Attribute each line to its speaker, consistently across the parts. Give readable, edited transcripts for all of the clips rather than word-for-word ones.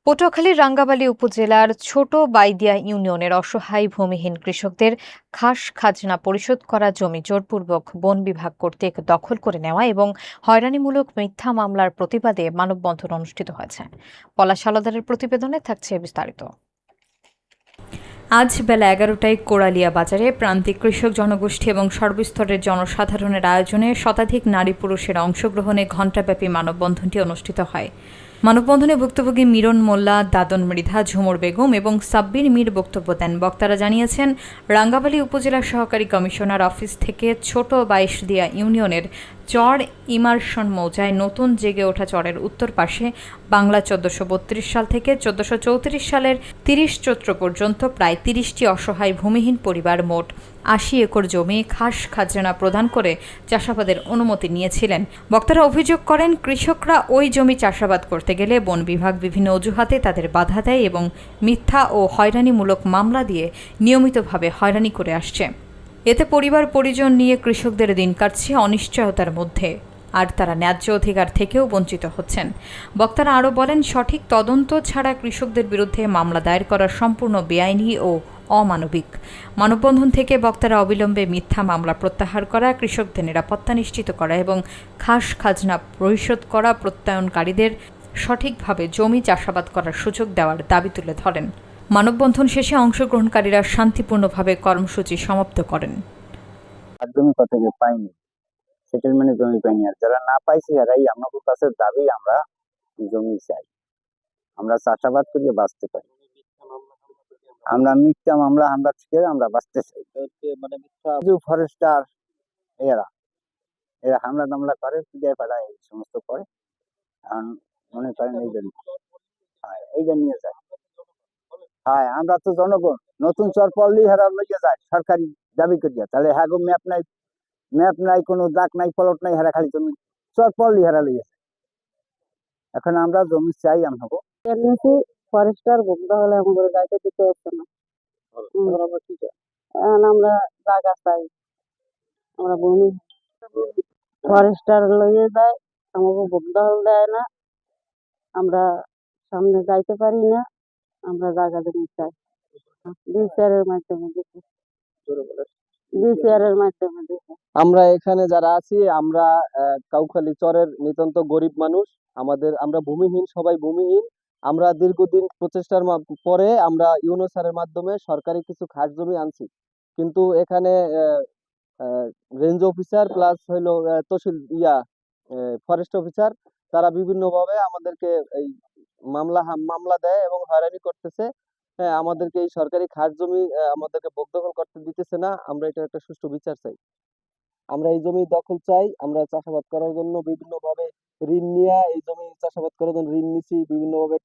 Speaker 1: পটুয়াখালীর রাঙ্গাবালী উপজেলার ছোট বাইদিয়া ইউনিয়নের অসহায় ভূমিহীন কৃষকদের খাস খাজনা পরিশোধ করা জমি জোরপূর্বক বন বিভাগ কর্তৃক দখল করে নেওয়া এবং হয়রানিমূলক মিথ্যা মামলার প্রতিবাদে মানববন্ধন অনুষ্ঠিত হয়েছে। পলাশ হালদারের প্রতিবেদনে থাকছে বিস্তারিত। আজ বেলা 11টায় কোড়ালিয়া বাজারে প্রান্তিক কৃষক জনগোষ্ঠী এবং সর্বস্তরের জনসাধারণের আয়োজনে শতাধিক নারী পুরুষের অংশগ্রহণে ঘণ্টাব্যাপী মানববন্ধনটি অনুষ্ঠিত হয়। মানববন্ধনে ভুক্তভোগী মিরন মোল্লা, দাদন মৃধা, ঝুমুর বেগম এবং সাব্বির মীর বক্তব্য দেন। বক্তারা জানিয়েছেন, রাঙ্গাবালী উপজেলা সহকারী কমিশনার অফিস থেকে ছোট বাইশদিয়া ইউনিয়নের চর ইমারশন মৌজায় নতুন জেগে ওঠা চরের উত্তর পাশে বাংলা 1432 সাল থেকে 1434 সালের 30 চৈত্র পর্যন্ত প্রায় 30টি অসহায় ভূমিহীন পরিবার মোট 80 একর জমি খাস খাজনা প্রদান করে চাষাবাদের অনুমতি নিয়েছিলেন। বক্তারা অভিযোগ করেন, কৃষকরা ওই জমি চাষাবাদ করতে গেলে বন বিভাগ বিভিন্ন অজুহাতে তাদের বাধা দেয় এবং মিথ্যা ও হয়রানিমূলক মামলা দিয়ে নিয়মিতভাবে হয়রানি করে আসছে। এতে পরিবার পরিজন নিয়ে কৃষকদের দিন কাটছে অনিশ্চয়তার মধ্যে, আর তারা ন্যায্য অধিকার থেকেও বঞ্চিত হচ্ছেন। বক্তারা আরও বলেন, সঠিক তদন্ত ছাড়া কৃষকদের বিরুদ্ধে মামলা দায়ের করা সম্পূর্ণ বেআইনি ও অমানবিক। মানববন্ধন থেকে বক্তারা অবিলম্বে মিথ্যা মামলা প্রত্যাহার করা, কৃষকদের নিরাপত্তা নিশ্চিত করা এবং খাস খাজনা পরিশোধ করা প্রত্যয়নকারীদের সঠিকভাবে জমি চাষাবাদ করার সুযোগ দেওয়ার দাবি তুলে ধরেন। মানববন্ধন শেষে অংশগ্রহণকারীরা শান্তিপূর্ণভাবে কর্মসূচি সমাপ্ত করেন।
Speaker 2: জমি কত পাইনি, সেটেলমেন্টে জমি পাইনি, আর যারা না পাইছে এরাই আমাদের কাছে দাবি আমরা জমি চাই, আমরা চাষাবাদ করিয়ে বাঁচতে পারি। আমরা মিথ্যা মামলা আমরা থেকে আমরা বাঁচতে চাই। মানে মিথ্যা ফরেস্টার এরা এরা হামলা দামলা করে, পিড়ায় পাড়ায় এই সমস্ত করে, কারণ মনে করেন এইটা নিয়ে যায়। হ্যাঁ, আমরা তো জনগণ, নতুন চর পল্লী হারা লইয়া যায় সরকারি দাবি করিয়া, তাহলে হ্যাঁ গো ম্যাপ নাই কোনো দাগ নাই প্লট নাই, হারা খালি জমি চর পল্লী হারা লইয়া যায়। এখন আমরা জমি চাই আমগো
Speaker 3: ফরেস্টার ভোগদা হলে আমাদের গাইতে দিতে আসছে না। এখন আমরা জায়গা চাই, আমরা ভূমি ফরেস্টার লইয়ে যায়, আমাকে ভোগদা হল দেয় না, আমরা সামনে যাইতে পারি না, আমরা জায়গা জমি চাই। ডিসিআরের মাধ্যমে দিতে, ডিসিআরের মাধ্যমে দিতে।
Speaker 4: আমরা এখানে যারা আছি, আমরা কাউখালী চরের নিতান্ত গরিব মানুষ। আমরা ভূমিহীন, সবাই ভূমিহীন। আমরা দীর্ঘদিন প্রচেষ্টার পরে আমরা ইউনো স্যারের মাধ্যমে সরকারি কিছু খাস জমি আনছি, কিন্তু এখানে রেঞ্জ অফিসার প্লাস হইলো তহসিল ফরেস্ট অফিসার, তারা বিভিন্নভাবে আমাদেরকে এই মামলা দেয় এবং হয়রানি করতেছে। হ্যাঁ, আমাদেরকে এই সরকারি খাস জমি আমাদেরকে বকদখল করতে দিতেছে না। আমরা এটা একটা সুষ্ঠু বিচার চাই। আমরা এই জমি দখল চাই। আমরা চাষাবাদ করার জন্য বিভিন্নভাবে ঋণ নিয়ে এই জমি চাষাবাদ করার জন্য ঋণ নিছি, বিভিন্নভাবে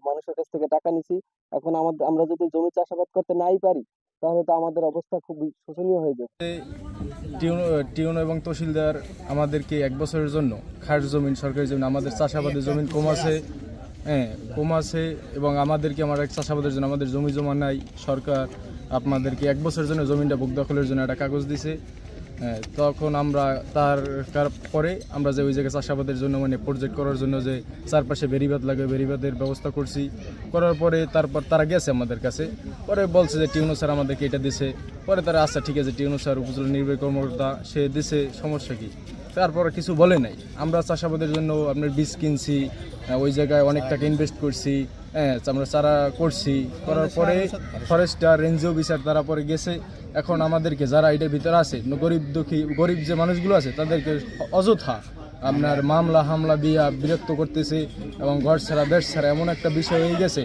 Speaker 4: মানুষের কাছ থেকে টাকা নিছি। এখন আমরা যদি জমি চাষাবাদ করতে নাই পারি, তাহলে তো আমাদের অবস্থা খুবই শোচনীয় হয়ে যাবে।
Speaker 5: টিউন এবং তহসিলদার আমাদেরকে 1 বছরের জন্য খাস জমিন, সরকারি জমিন, আমাদের চাষাবাদের জমিন কমাছে এবং আমাদেরকে চাষাবাদের জন্য আমাদের জমি জমা নাই। সরকার আপনাদেরকে 1 বছরের জন্য জমিটা বুক দখলের জন্য একটা কাগজ দিছে। তখন আমরা তারপরে আমরা যে ওই জায়গায় চাষাবাদের জন্য মানে প্রজেক্ট করার জন্য যে চারপাশে বেড়িবাঁধ লাগে, বেড়িবাঁধের ব্যবস্থা করছি। করার পরে তারপর তারা গেছে আমাদের কাছে, পরে বলছে যে টিউনো স্যার আমাদেরকে এটা দিছে। পরে তারা আচ্ছা ঠিক আছে, টিউনো স্যার উপজেলা নির্বাহী কর্মকর্তা, সে দিছে, সমস্যা কি? তারপরে কিছু বলে নাই। আমরা চাষাবাদের জন্য আপনার বীজ কিনছি, ওই জায়গায় অনেক টাকা ইনভেস্ট করছি, আমরা চারা করছি। করার পরে ফরেস্টার, রেঞ্জ অফিসার তারা পরে গেছে। এখন আমাদেরকে যারা এটার ভিতরে আছে, গরিব যে মানুষগুলো আছে, তাদেরকে অযথা আপনার মামলা হামলা দিয়া বিরক্ত করতেছে এবং ঘর ছাড়া দেশ ছাড়া এমন একটা বিষয় হয়ে গেছে।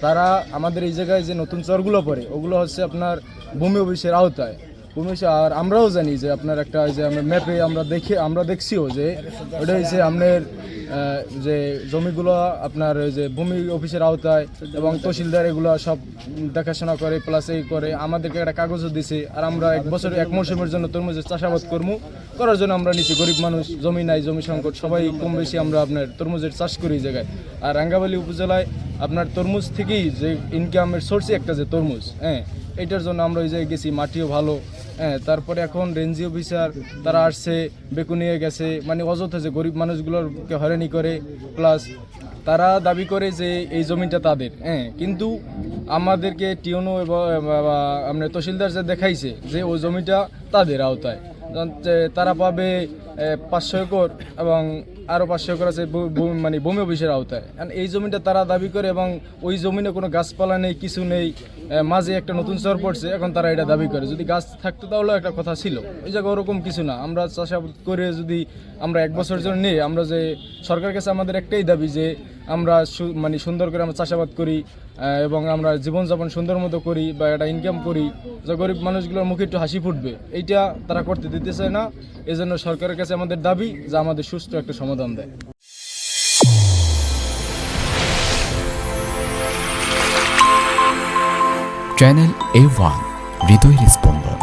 Speaker 5: তারা আমাদের এই জায়গায় যে নতুন চরগুলো পড়ে, ওগুলো হচ্ছে আপনার ভূমি অফিসের আওতায়। আর আমরাও জানি যে আপনার একটা যে আমরা ম্যাপে আমরা দেখছিও যে ওটা হচ্ছে আপনার যে জমিগুলো আপনার ওই যে ভূমি অফিসের আওতায় এবং তহসিলদার এগুলো সব দেখাশোনা করে, প্লাস এই করে। আমাদেরকে একটা কাগজও দিছে, আর আমরা 1 মৌসুমের জন্য তরমুজের চাষাবাদ করার জন্য আমরা নিচ্ছি। গরিব মানুষ, জমি নাই, জমি সংকট, সবাই কম বেশি আমরা আপনার তরমুজের চাষ করি এই জায়গায়। আর রাঙ্গাবালী উপজেলায় আপনার তরমুজ থেকেই যে ইনকামের সোর্সই একটা যে তরমুজ, এটার জন্য আমরা ওই জায়গায় গেছি, মাটিও ভালো। তারপরে এখন রেঞ্জি অফিসার তারা আসছে, বেকু নিয়ে গেছে, মানে অযথা যে গরিব মানুষগুলোকে হয়রানি করে, প্লাস তারা দাবি করে যে এই জমিটা তাদের, হ্যাঁ, কিন্তু আমাদেরকে টিওনো এবং আমরা তহসিলদার যে দেখাইছে যে ওই জমিটা তাদের আওতায়, যে তারা পাবে 500 একর এবং আরও 500 একর আছে মানে ভূমি অফিসের আওতায়। এই জমিটা তারা দাবি করে এবং ওই জমিনে কোনো গাছপালা নেই, কিছু নেই, মাঝে একটা নতুন চর পড়ছে, এখন তারা এটা দাবি করে। যদি গাছ থাকতো তাহলেও একটা কথা ছিল, ওই জায়গায় ওরকম কিছু না। আমরা চাষাবাদ করে যদি আমরা 1 বছরের জন্য নিই, আমরা যে সরকারের কাছে আমাদের একটাই দাবি যে আমরা মানে সুন্দর করে আমরা চাষাবাদ করি এবং আমরা জীবনযাপন সুন্দর মতো করি বা একটা ইনকাম করি, যে গরিব মানুষগুলোর মুখে একটু হাসি ফুটবে, এইটা তারা করতে দিতে চায় না। এজন্য সরকারের কাছে আমাদের দাবি যে আমাদের সুষ্ঠু একটা সমাধান দেয়।
Speaker 6: চ্যানেল A1 হৃদয়ের স্পন্দন।